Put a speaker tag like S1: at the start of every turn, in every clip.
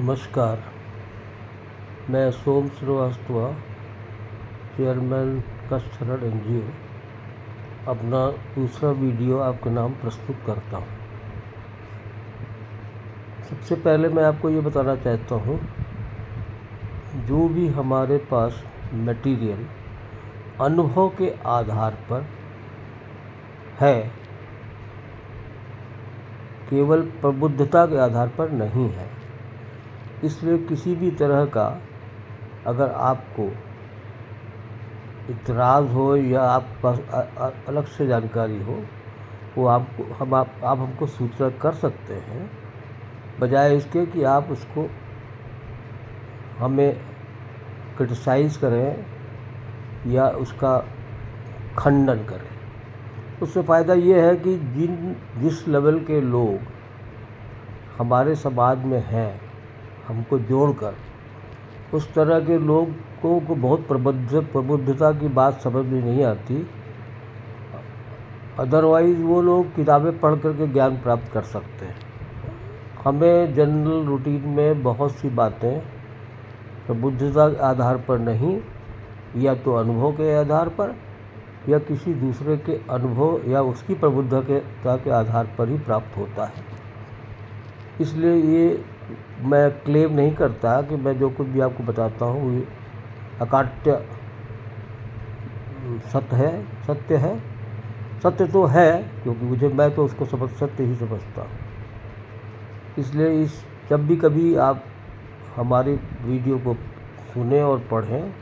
S1: नमस्कार, मैं सोम श्रीवास्तव, चेयरमैन कष्ट NGO, अपना दूसरा वीडियो आपके नाम प्रस्तुत करता हूँ। सबसे पहले मैं आपको ये बताना चाहता हूँ, जो भी हमारे पास मटेरियल अनुभव के आधार पर है, केवल प्रबुद्धता के आधार पर नहीं है। इसलिए किसी भी तरह का अगर आपको इतराज़ हो या आपके पास अलग से जानकारी हो, वो आप हमको सूचित कर सकते हैं, बजाय इसके कि आप उसको हमें क्रिटिसाइज़ करें या उसका खंडन करें। उससे फ़ायदा ये है कि जिस लेवल के लोग हमारे समाज में हैं, हमको जोड़कर उस तरह के लोगों को बहुत प्रबुद्धता की बात समझ में नहीं आती। अदरवाइज़ वो लोग किताबें पढ़ करके ज्ञान प्राप्त कर सकते हैं। हमें जनरल रूटीन में बहुत सी बातें प्रबुद्धता के आधार पर नहीं, या तो अनुभव के आधार पर या किसी दूसरे के अनुभव या उसकी प्रबुद्धता के आधार पर ही प्राप्त होता है। इसलिए ये मैं क्लेम नहीं करता कि मैं जो कुछ भी आपको बताता हूँ ये अकाट्य सत्य है। सत्य तो है, क्योंकि मैं तो उसको सत्य ही समझता हूँ। इसलिए जब भी कभी आप हमारी वीडियो को सुने और पढ़ें,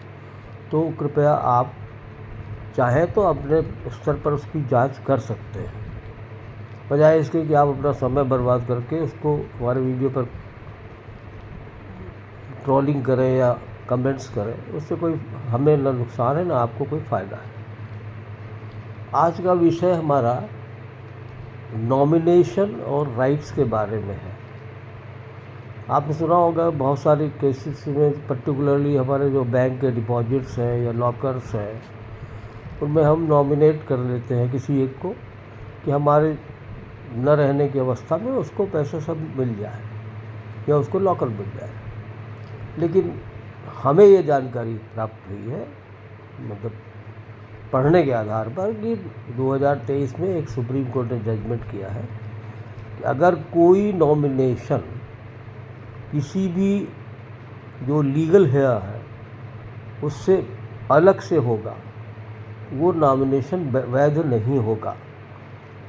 S1: तो कृपया आप चाहें तो अपने स्तर पर उसकी जांच कर सकते हैं, बजाय इसके कि आप अपना समय बर्बाद करके उसको हमारे वीडियो पर ट्रोलिंग करें या कमेंट्स करें। उससे कोई हमें न नुकसान है, न आपको कोई फ़ायदा है। आज का विषय हमारा नॉमिनेशन और राइट्स के बारे में है। आपने सुना होगा बहुत सारे केसेस में, पर्टिकुलरली हमारे जो बैंक के डिपॉजिट्स हैं या लॉकर्स हैं, उनमें हम नॉमिनेट कर लेते हैं किसी एक को कि हमारे न रहने की अवस्था में उसको पैसा सब मिल जाए या उसको लॉकर मिल जाए। लेकिन हमें ये जानकारी प्राप्त हुई है, मतलब पढ़ने के आधार पर, कि 2023 में एक सुप्रीम कोर्ट ने जजमेंट किया है कि अगर कोई नॉमिनेशन किसी भी जो लीगल हेयर है उससे अलग से होगा, वो नॉमिनेशन वैध नहीं होगा।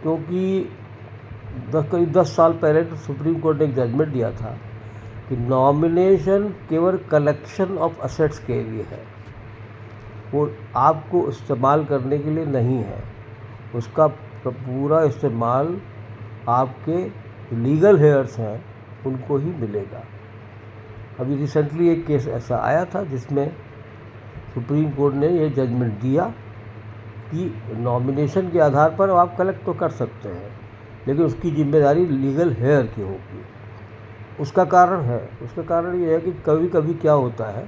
S1: क्योंकि करीब 10 साल पहले तो सुप्रीम कोर्ट ने एक जजमेंट दिया था कि नॉमिनेशन केवल कलेक्शन ऑफ असेट्स के लिए है, वो आपको इस्तेमाल करने के लिए नहीं है। उसका पूरा इस्तेमाल आपके लीगल हेयर्स हैं उनको ही मिलेगा। अभी रिसेंटली एक केस ऐसा आया था जिसमें सुप्रीम कोर्ट ने ये जजमेंट दिया कि नॉमिनेशन के आधार पर आप कलेक्ट तो कर सकते हैं, लेकिन उसकी जिम्मेदारी लीगल हेयर की होगी। उसका कारण ये है कि कभी कभी क्या होता है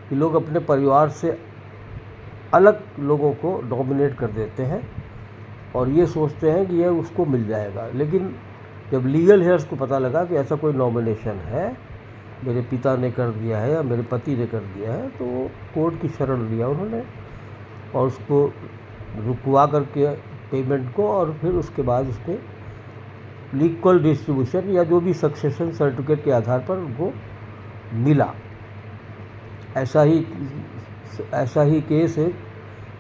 S1: कि लोग अपने परिवार से अलग लोगों को नॉमिनेट कर देते हैं और ये सोचते हैं कि ये उसको मिल जाएगा। लेकिन जब लीगल हेयर्स को पता लगा कि ऐसा कोई नॉमिनेशन है, मेरे पिता ने कर दिया है या मेरे पति ने कर दिया है, तो वो कोर्ट की शरण लिया उन्होंने और उसको रुकवा करके पेमेंट को, और फिर उसके बाद उसके इक्वल डिस्ट्रीब्यूशन या जो भी सक्सेशन सर्टिफिकेट के आधार पर उनको मिला। ऐसा ही केस है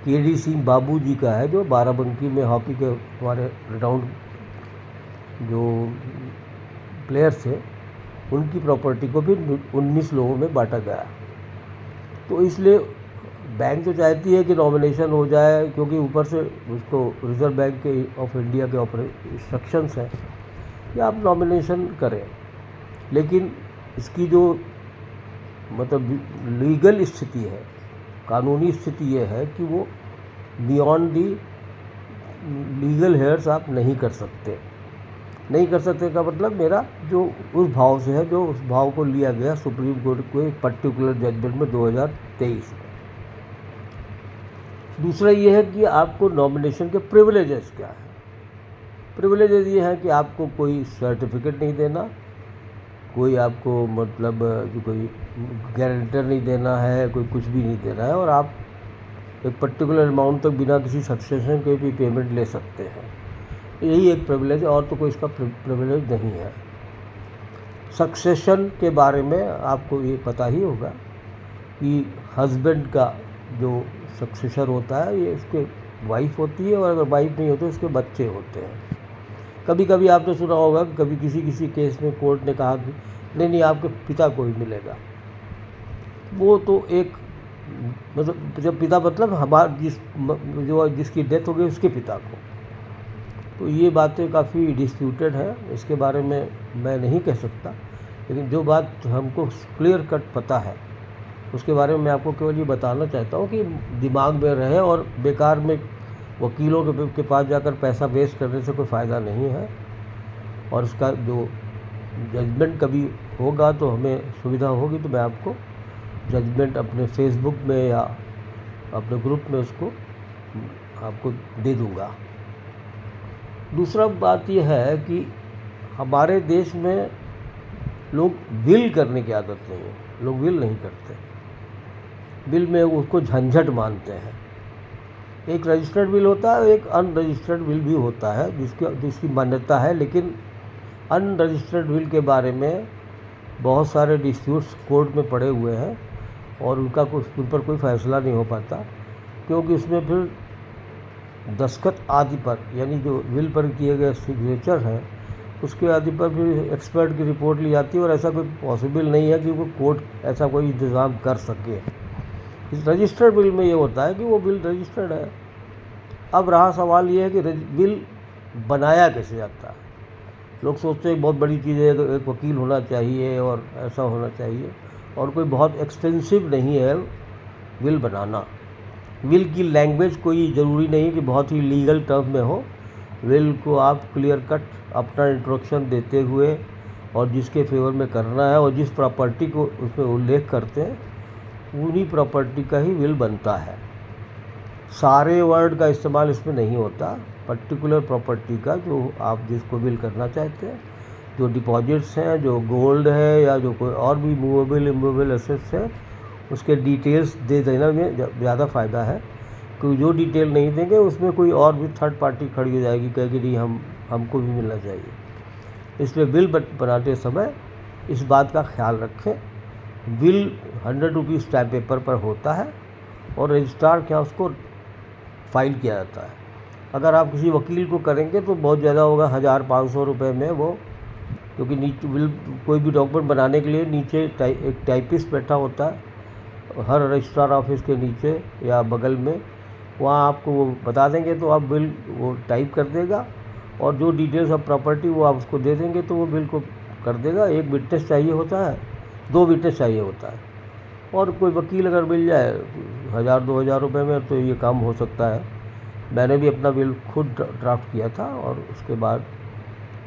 S1: KD सिंह बाबू जी का है, जो बाराबंकी में हॉकी के हमारे रिनाउंड जो प्लेयर्स थे, उनकी प्रॉपर्टी को भी 19 लोगों में बांटा गया। तो इसलिए बैंक तो चाहती है कि नॉमिनेशन हो जाए, क्योंकि ऊपर से उसको रिजर्व बैंक ऑफ इंडिया के इंस्ट्रक्शंस हैं कि आप नॉमिनेशन करें। लेकिन इसकी जो मतलब लीगल स्थिति है, कानूनी स्थिति ये है कि वो बियॉन्ड दी लीगल हेयर्स आप नहीं कर सकते का मतलब मेरा जो उस भाव से है, जो उस भाव को लिया गया सुप्रीम कोर्ट को एक पर्टिकुलर जजमेंट में 2023 में। दूसरा ये है कि आपको नॉमिनेशन के प्रिविलेजेस क्या है। प्रिविलेजेस ये है कि आपको कोई सर्टिफिकेट नहीं देना, कोई आपको मतलब जो कोई गारंटर नहीं देना है, कोई कुछ भी नहीं देना है, और आप एक पर्टिकुलर अमाउंट तक बिना किसी सक्सेशन के भी पेमेंट ले सकते हैं। यही एक प्रिविलेज है, और तो कोई इसका प्रिविलेज नहीं है। सक्सेशन के बारे में आपको ये पता ही होगा कि हस्बैंड का जो सक्सेसर होता है ये उसके वाइफ होती है, और अगर वाइफ नहीं होती तो उसके बच्चे होते हैं। कभी कभी आपने सुना होगा कि कभी किसी केस में कोर्ट ने कहा कि नहीं आपके पिता को ही मिलेगा। वो तो एक मतलब जब पिता मतलब हमारे जिसकी डेथ हो गई उसके पिता को, तो ये बातें काफ़ी डिस्प्यूटेड है, इसके बारे में मैं नहीं कह सकता। लेकिन जो बात हमको क्लियर कट पता है उसके बारे में मैं आपको केवल ये बताना चाहता हूँ कि दिमाग में रहे, और बेकार में वकीलों के पास जाकर पैसा वेस्ट करने से कोई फ़ायदा नहीं है। और उसका जो जजमेंट कभी होगा तो हमें सुविधा होगी तो मैं आपको जजमेंट अपने फेसबुक में या अपने ग्रुप में उसको आपको दे दूँगा। दूसरा बात यह है कि हमारे देश में लोग विल करने की आदत नहीं है, लोग विल नहीं करते। विल में उसको झंझट मानते हैं। एक रजिस्टर्ड विल होता है, एक अनरजिस्टर्ड विल भी होता है जिसकी मान्यता है, लेकिन अनरजिस्टर्ड विल के बारे में बहुत सारे डिस्प्यूट्स कोर्ट में पड़े हुए हैं, और उन पर कोई फ़ैसला नहीं हो पाता, क्योंकि उसमें फिर दस्तखत आदि पर, यानी जो विल पर किए गए सिग्नेचर हैं उसके आदि पर फिर एक्सपर्ट की रिपोर्ट ली जाती है, और ऐसा कोई पॉसिबल नहीं है कि वो कोर्ट ऐसा कोई इंतज़ाम कर सके। इस रजिस्टर्ड बिल में ये होता है कि वो बिल रजिस्टर्ड है। अब रहा सवाल ये है कि बिल बनाया कैसे जाता है। लोग सोचते हैं बहुत बड़ी चीज़ है, एक वकील होना चाहिए और ऐसा होना चाहिए, और कोई बहुत एक्सपेंसिव नहीं है विल बनाना। विल की लैंग्वेज कोई ज़रूरी नहीं कि बहुत ही लीगल टर्म में हो। विल को आप क्लियर कट अपना इंट्रोडक्शन देते हुए और जिसके फेवर में करना है और जिस प्रॉपर्टी को उसमें उल्लेख करते हैं उन्हीं प्रॉपर्टी का ही विल बनता है। सारे वर्ड का इस्तेमाल इसमें नहीं होता, पर्टिकुलर प्रॉपर्टी का जो आप जिसको विल करना चाहते हैं, जो डिपॉजिट्स हैं, जो गोल्ड है या जो कोई और भी मूवेबल इमूवेबल एसेट्स है, उसके डिटेल्स दे देना में ज़्यादा फ़ायदा है। क्योंकि जो डिटेल नहीं देंगे उसमें कोई और भी थर्ड पार्टी खड़ी हो जाएगी, कहेगी नहीं हमको भी मिलना चाहिए। इसलिए विल बनाते समय इस बात का ख्याल रखें। विल 100 रुपीज़ स्टैम्प पेपर पर होता है और रजिस्ट्रार के यहाँ उसको फाइल किया जाता है। अगर आप किसी वकील को करेंगे तो बहुत ज़्यादा होगा, 1500 रुपये में वो, क्योंकि नीचे विल कोई भी डॉक्यूमेंट बनाने के लिए नीचे एक टाइपिस्ट बैठा होता है हर रजिस्ट्रार ऑफिस के नीचे या बगल में, वहाँ आपको वो बता देंगे तो आप बिल वो टाइप कर देगा, और जो डिटेल्स ऑफ प्रॉपर्टी वो आप उसको दे देंगे तो वो बिल को कर देगा। एक विटनेस चाहिए होता है, 2 विटनेस चाहिए होता है, और कोई वकील अगर मिल जाए 1000-2000 रुपये में तो ये काम हो सकता है। मैंने भी अपना बिल खुद ड्राफ्ट किया था, और उसके बाद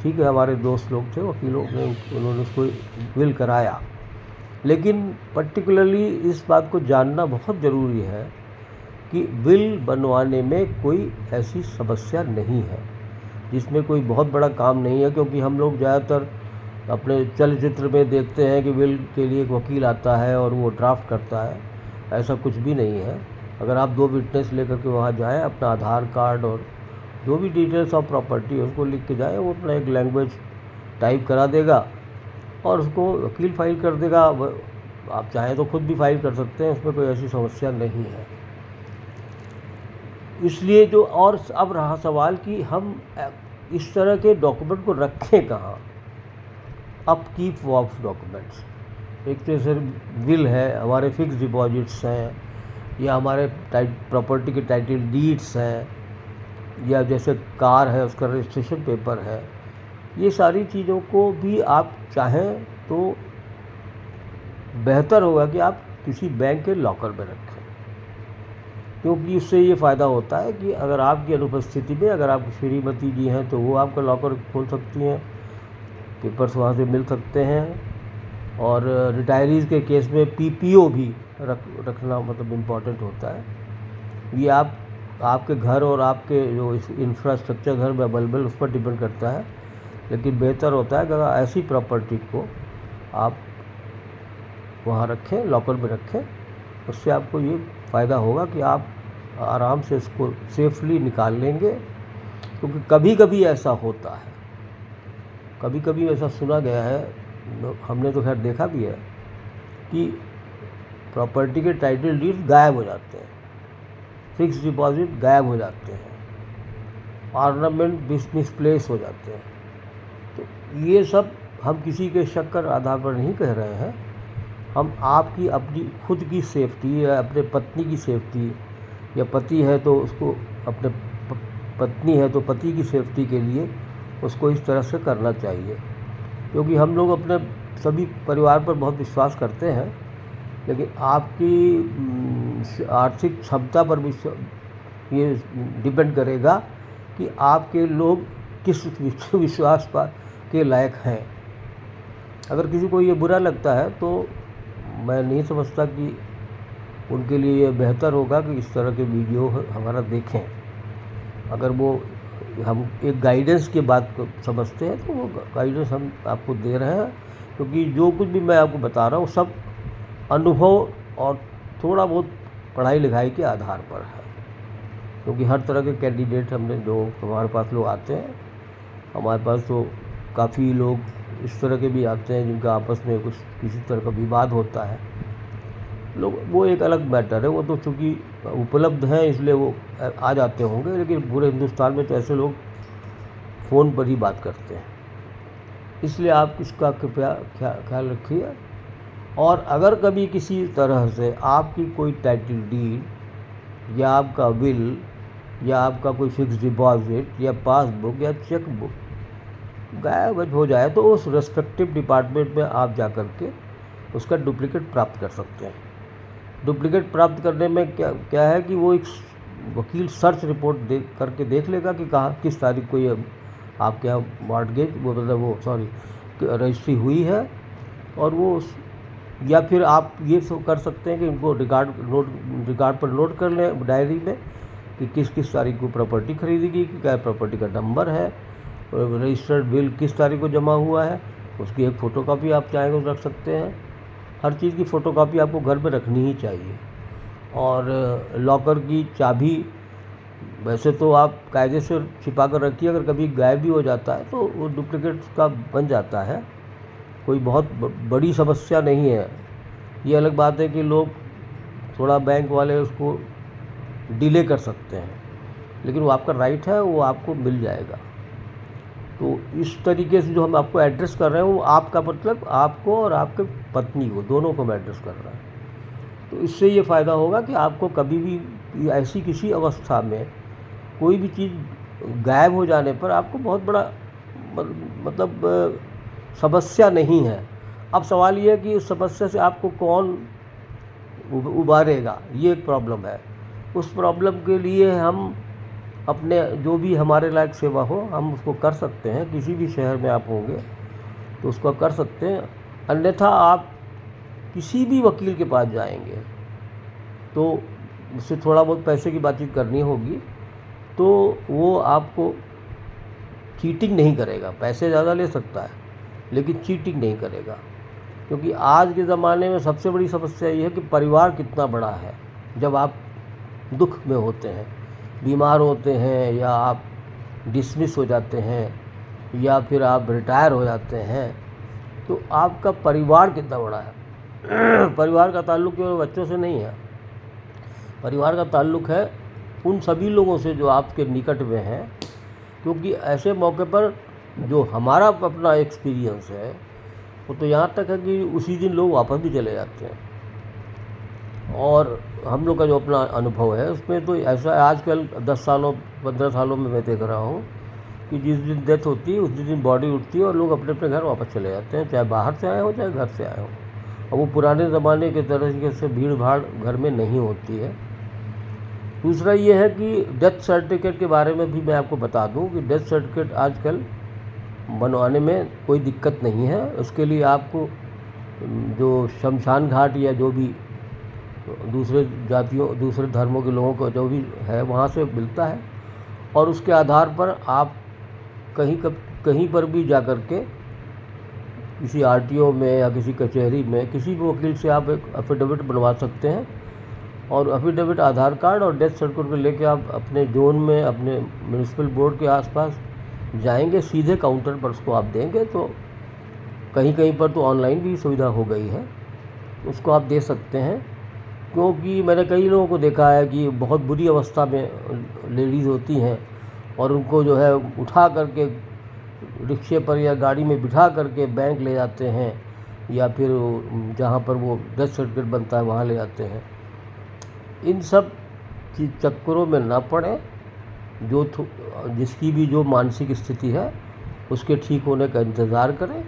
S1: ठीक है हमारे दोस्त लोग थे वकीलों में, उन्होंने उसको विल कराया। लेकिन पर्टिकुलरली इस बात को जानना बहुत ज़रूरी है कि विल बनवाने में कोई ऐसी समस्या नहीं है जिसमें कोई बहुत बड़ा काम नहीं है, क्योंकि हम लोग ज़्यादातर अपने चलचित्र में देखते हैं कि विल के लिए एक वकील आता है और वो ड्राफ्ट करता है। ऐसा कुछ भी नहीं है। अगर आप 2 विटनेस लेकर के वहाँ जाएं, अपना आधार कार्ड और जो भी डिटेल्स ऑफ प्रॉपर्टी है उसको लिख के जाएं, वो अपना एक लैंग्वेज टाइप करा देगा और उसको वकील फाइल कर देगा। आप चाहें तो खुद भी फाइल कर सकते हैं, उसमें कोई ऐसी समस्या नहीं है। इसलिए जो, और अब रहा सवाल कि हम इस तरह के डॉक्यूमेंट को रखें कहाँ। अपकीप ऑफ डॉक्यूमेंट्स, एक तो सर विल है, हमारे फिक्स डिपॉजिट्स हैं, या हमारे प्रॉपर्टी के टाइटल डीड्स हैं, या जैसे कार है उसका रजिस्ट्रेशन पेपर है। ये सारी चीज़ों को भी आप चाहें तो बेहतर होगा कि आप किसी बैंक के लॉकर में रखें, क्योंकि इससे ये फ़ायदा होता है कि अगर आपकी अनुपस्थिति में अगर आपकी श्रीमती जी हैं तो वो आपका लॉकर खोल सकती हैं, पेपर्स वहाँ से मिल सकते हैं। और रिटायरीज़ के केस में पीपीओ भी रखना मतलब इम्पॉर्टेंट होता है। ये आपके घर और आपके जो इंफ्रास्ट्रक्चर घर में अवेलेबल उस पर डिपेंड करता है, लेकिन बेहतर होता है कि अगर ऐसी प्रॉपर्टी को आप वहाँ रखें, लॉकर में रखें। उससे आपको ये फ़ायदा होगा कि आप आराम से इसको सेफली निकाल लेंगे। क्योंकि कभी कभी ऐसा होता है, कभी कभी ऐसा सुना गया है, हमने तो खैर देखा भी है कि प्रॉपर्टी के टाइटल डीड गायब हो जाते हैं, फिक्स डिपॉजिट गायब हो जाते हैं, ऑर्नामेंट मिसप्लेस हो जाते हैं। तो ये सब हम किसी के शक कर आधार पर नहीं कह रहे हैं, हम आपकी अपनी खुद की सेफ्टी या अपने पत्नी की सेफ्टी, या पति है तो उसको अपने पत्नी है तो पति की सेफ्टी के लिए उसको इस तरह से करना चाहिए। क्योंकि हम लोग अपने सभी परिवार पर बहुत विश्वास करते हैं, लेकिन आपकी आर्थिक क्षमता पर भी ये डिपेंड करेगा कि आपके लोग किस विश्वास पर के लायक हैं। अगर किसी को ये बुरा लगता है तो मैं नहीं समझता कि उनके लिए ये बेहतर होगा कि इस तरह के वीडियो हमारा देखें। अगर वो हम एक गाइडेंस की बात को समझते हैं तो वो गाइडेंस हम आपको दे रहे हैं, क्योंकि जो कुछ भी मैं आपको बता रहा हूँ सब अनुभव और थोड़ा बहुत पढ़ाई लिखाई के आधार पर है। क्योंकि हर तरह के कैंडिडेट हमने जो हमारे पास लोग आते हैं, हमारे पास तो काफ़ी लोग इस तरह के भी आते हैं जिनका आपस में कुछ किसी तरह का विवाद होता है। लोग वो एक अलग मैटर है, वो तो चूँकि उपलब्ध हैं इसलिए वो आ जाते होंगे, लेकिन पूरे हिंदुस्तान में तो ऐसे लोग फ़ोन पर ही बात करते हैं। इसलिए आप इसका कृपया ख्याल रखिए। और अगर कभी किसी तरह से आपकी कोई टाइटल डीड या आपका विल या आपका कोई फिक्स डिपॉजिट या पासबुक या चेक बुक गायब हो जाए तो उस रेस्पेक्टिव डिपार्टमेंट में आप जा कर के उसका डुप्लीकेट प्राप्त कर सकते हैं। डुप्लीकेट प्राप्त करने में क्या है कि वो एक वकील सर्च रिपोर्ट करके देख लेगा कि कहाँ किस तारीख को ये आपके यहाँ मॉर्टगेज रजिस्ट्री हुई है, और वो या फिर आप ये कर सकते हैं कि इनको रिकॉर्ड पर नोट कर लें डायरी में कि किस किस तारीख को प्रॉपर्टी खरीदी गई, क्या प्रॉपर्टी का नंबर है, रजिस्टर्ड बिल किस तारीख को जमा हुआ है, उसकी एक फ़ोटोकॉपी आप चाहें तो रख सकते हैं। हर चीज़ की फ़ोटोकॉपी आपको घर में रखनी ही चाहिए। और लॉकर की चाबी वैसे तो आप कायदे से छिपा कर रखिए, अगर कभी गायब भी हो जाता है तो वो डुप्लीकेट का बन जाता है, कोई बहुत बड़ी समस्या नहीं है। ये अलग बात है कि लोग थोड़ा बैंक वाले उसको डिले कर सकते हैं, लेकिन वो आपका राइट है, वो आपको मिल जाएगा। तो इस तरीके से जो हम आपको एड्रेस कर रहे हैं वो आपका मतलब आपको और आपके पत्नी को दोनों को हम एड्रेस कर रहे हैं। तो इससे ये फ़ायदा होगा कि आपको कभी भी ऐसी किसी अवस्था में कोई भी चीज़ गायब हो जाने पर आपको बहुत बड़ा मतलब समस्या नहीं है। अब सवाल ये है कि उस समस्या से आपको कौन उबारेगा, ये एक प्रॉब्लम है। उस प्रॉब्लम के लिए हम अपने जो भी हमारे लायक सेवा हो हम उसको कर सकते हैं। किसी भी शहर में आप होंगे तो उसको कर सकते हैं, अन्यथा आप किसी भी वकील के पास जाएंगे तो उससे थोड़ा बहुत पैसे की बातचीत करनी होगी, तो वो आपको चीटिंग नहीं करेगा। पैसे ज़्यादा ले सकता है लेकिन चीटिंग नहीं करेगा। क्योंकि आज के ज़माने में सबसे बड़ी समस्या ये है कि परिवार कितना बड़ा है। जब आप दुख में होते हैं, बीमार होते हैं, या आप डिसमिस हो जाते हैं, या फिर आप रिटायर हो जाते हैं, तो आपका परिवार कितना बड़ा है। परिवार का ताल्लुक़ केवल बच्चों से नहीं है, परिवार का ताल्लुक़ है उन सभी लोगों से जो आपके निकट में हैं। क्योंकि ऐसे मौके पर जो हमारा अपना एक्सपीरियंस है वो तो यहाँ तक है कि उसी दिन लोग वापस भी चले जाते हैं। और हम लोग का जो अपना अनुभव है उसमें तो ऐसा आजकल 10 सालों 15 सालों में मैं देख रहा हूँ कि जिस दिन डेथ होती है उस दिन बॉडी उठती है और लोग अपने अपने घर वापस चले जाते हैं, चाहे बाहर से आए हो चाहे घर से आए हो। और वो पुराने ज़माने के तरीके से भीड़ भाड़ घर में नहीं होती है। दूसरा ये है कि डेथ सर्टिफिकेट के बारे में भी मैं आपको बता दूं कि डेथ सर्टिफिकेट आजकल बनवाने में कोई दिक्कत नहीं है। उसके लिए आपको जो शमशान घाट या जो भी दूसरे जातियों दूसरे धर्मों के लोगों को जो भी है वहाँ से मिलता है, और उसके आधार पर आप कहीं पर भी जा कर के किसी आरटीओ में या किसी कचहरी में किसी भी वकील से आप एक एफिडेविट बनवा सकते हैं। और एफिडेविट आधार कार्ड और डेथ सर्टिफिकेट लेके आप अपने जोन में, अपने म्यूनिसिपल बोर्ड के आसपास जाएंगे, सीधे काउंटर पर उसको आप देंगे। तो कहीं कहीं पर तो ऑनलाइन भी सुविधा हो गई है, उसको आप दे सकते हैं। क्योंकि मैंने कई लोगों को देखा है कि बहुत बुरी अवस्था में लेडीज़ होती हैं और उनको जो है उठा करके रिक्शे पर या गाड़ी में बिठा करके बैंक ले जाते हैं, या फिर जहाँ पर वो डेथ सर्टिफिकेट बनता है वहाँ ले जाते हैं। इन सब चक्करों में ना पड़े। जिसकी भी जो मानसिक स्थिति है उसके ठीक होने का इंतज़ार करें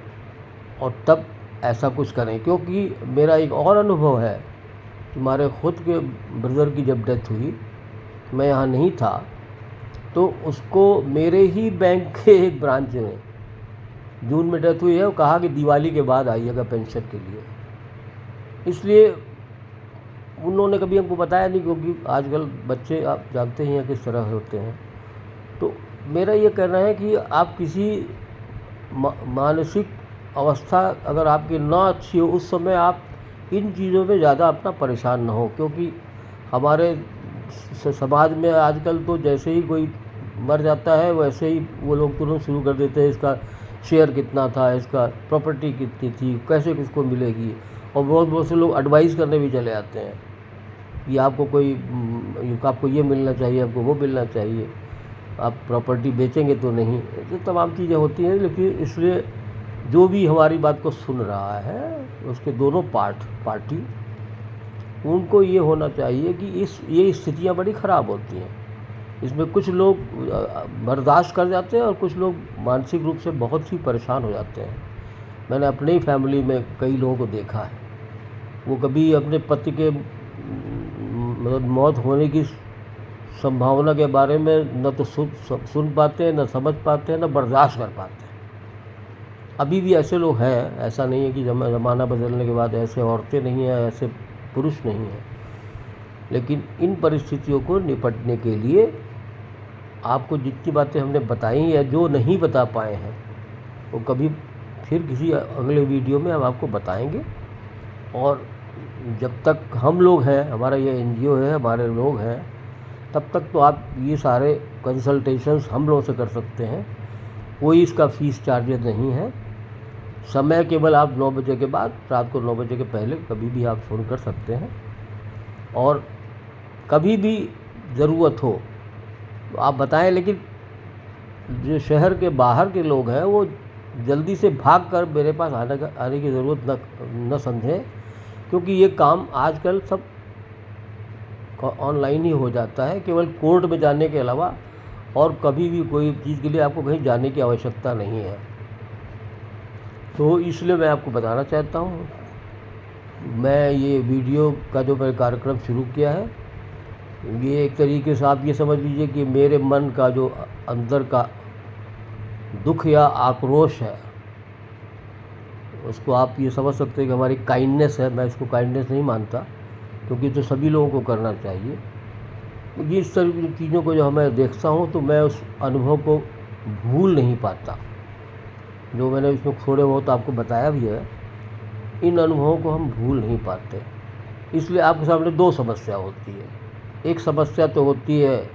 S1: और तब ऐसा कुछ करें। क्योंकि मेरा एक और अनुभव है, हमारे ख़ुद के ब्रदर की जब डेथ हुई, मैं यहाँ नहीं था, तो उसको मेरे ही बैंक के एक ब्रांच में, जून में डेथ हुई है, वो कहा कि दिवाली के बाद आइएगा पेंशन के लिए। इसलिए उन्होंने कभी हमको बताया नहीं, क्योंकि आजकल बच्चे आप जानते ही हैं किस तरह होते हैं। तो मेरा ये कहना है कि आप किसी मानसिक अवस्था अगर आपकी ना अच्छी हो, उस समय आप इन चीज़ों में ज़्यादा अपना परेशान ना हो। क्योंकि हमारे समाज में आजकल तो जैसे ही कोई मर जाता है वैसे ही वो लोग तुरंत शुरू कर देते हैं, इसका शेयर कितना था, इसका प्रॉपर्टी कितनी थी, कैसे किसको मिलेगी। और बहुत से लोग एडवाइस करने भी चले आते हैं कि आपको ये मिलना चाहिए, आपको वो मिलना चाहिए, आप प्रॉपर्टी बेचेंगे तो नहीं। तो तमाम चीज़ें होती हैं। लेकिन इसलिए जो भी हमारी बात को सुन रहा है, उसके दोनों पार्टी उनको ये होना चाहिए कि ये स्थितियाँ बड़ी ख़राब होती हैं। इसमें कुछ लोग बर्दाश्त कर जाते हैं और कुछ लोग मानसिक रूप से बहुत ही परेशान हो जाते हैं। मैंने अपने ही फैमिली में कई लोगों को देखा है, वो कभी अपने पति के मतलब मौत होने की संभावना के बारे में न तो सुन पाते हैं, न समझ पाते हैं, न बर्दाश्त कर पाते हैं। अभी भी ऐसे लोग हैं, ऐसा नहीं है कि ज़माना बदलने के बाद ऐसे औरतें नहीं हैं, ऐसे पुरुष नहीं हैं। लेकिन इन परिस्थितियों को निपटने के लिए आपको जितनी बातें हमने बताई हैं, जो नहीं बता पाए हैं, वो कभी फिर किसी अगले वीडियो में हम आपको बताएंगे। और जब तक हम लोग हैं, हमारा ये एनजीओ है, हमारे लोग हैं, तब तक तो आप ये सारे कंसल्टेशंस हम लोगों से कर सकते हैं। कोई इसका फ़ीस चार्जेस नहीं है। समय केवल आप 9 बजे के बाद, रात को 9 बजे के पहले कभी भी आप फ़ोन कर सकते हैं। और कभी भी ज़रूरत हो तो आप बताएं। लेकिन जो शहर के बाहर के लोग हैं वो जल्दी से भागकर मेरे पास आने की ज़रूरत न समझें, क्योंकि ये काम आजकल सब ऑनलाइन ही हो जाता है। केवल कोर्ट में जाने के अलावा और कभी भी कोई चीज़ के लिए आपको कहीं जाने की आवश्यकता नहीं है। तो इसलिए मैं आपको बताना चाहता हूँ, मैं ये वीडियो का जो मैंने कार्यक्रम शुरू किया है, ये एक तरीके से आप ये समझ लीजिए कि मेरे मन का जो अंदर का दुख या आक्रोश है, उसको आप ये समझ सकते हैं कि हमारी काइंडनेस है। मैं इसको काइंडनेस नहीं मानता, क्योंकि तो सभी लोगों को करना चाहिए। ये इस तरह की चीज़ों को जो मैं देखता हूँ तो मैं उस अनुभव को भूल नहीं पाता। जो मैंने इसमें थोड़े बहुत आपको बताया भी है, इन अनुभवों को हम भूल नहीं पाते। इसलिए आपके सामने 2 समस्या होती है। एक समस्या तो होती है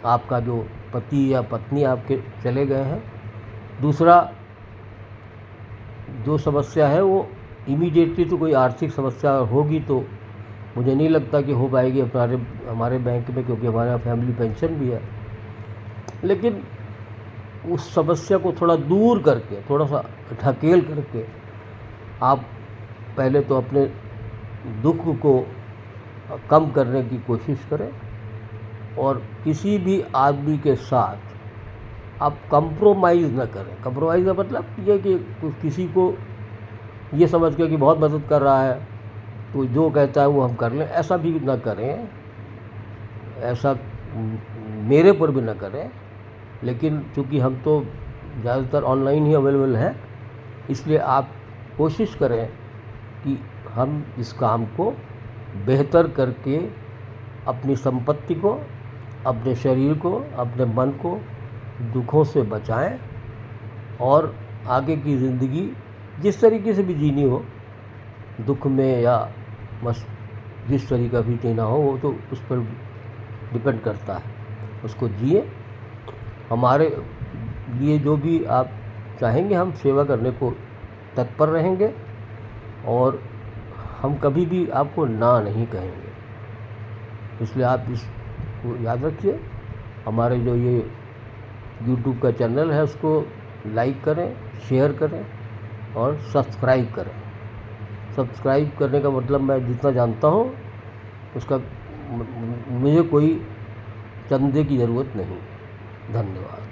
S1: आपका जो पति या पत्नी आपके चले गए हैं। दूसरा जो समस्या है वो इमीडिएटली तो कोई आर्थिक समस्या होगी तो मुझे नहीं लगता कि हो पाएगी हमारे बैंक में, क्योंकि हमारे यहाँ फैमिली पेंशन भी है। लेकिन उस समस्या को थोड़ा दूर करके, थोड़ा सा ढकेल करके आप पहले तो अपने दुख को कम करने की कोशिश करें। और किसी भी आदमी के साथ आप कंप्रोमाइज़ न करें। कंप्रोमाइज़ का मतलब ये कि किसी को ये समझ के कि बहुत मदद कर रहा है तो जो कहता है वो हम कर लें, ऐसा भी न करें, ऐसा मेरे पर भी न करें। लेकिन चूँकि हम तो ज़्यादातर ऑनलाइन ही अवेलेबल हैं, इसलिए आप कोशिश करें कि हम इस काम को बेहतर करके अपनी संपत्ति को, अपने शरीर को, अपने मन को दुखों से बचाएं और आगे की ज़िंदगी जिस तरीके से भी जीनी हो, दुख में या बस जिस तरीका भी जीना हो, वो तो उस पर डिपेंड करता है। उसको जिए। हमारे लिए जो भी आप चाहेंगे, हम सेवा करने को तत्पर रहेंगे और हम कभी भी आपको ना नहीं कहेंगे। इसलिए आप इसको याद रखिए। हमारे जो ये YouTube का चैनल है उसको लाइक करें, शेयर करें और सब्सक्राइब करें। सब्सक्राइब करने का मतलब मैं जितना जानता हूँ उसका मुझे कोई चंदे की ज़रूरत नहीं। धन्यवाद।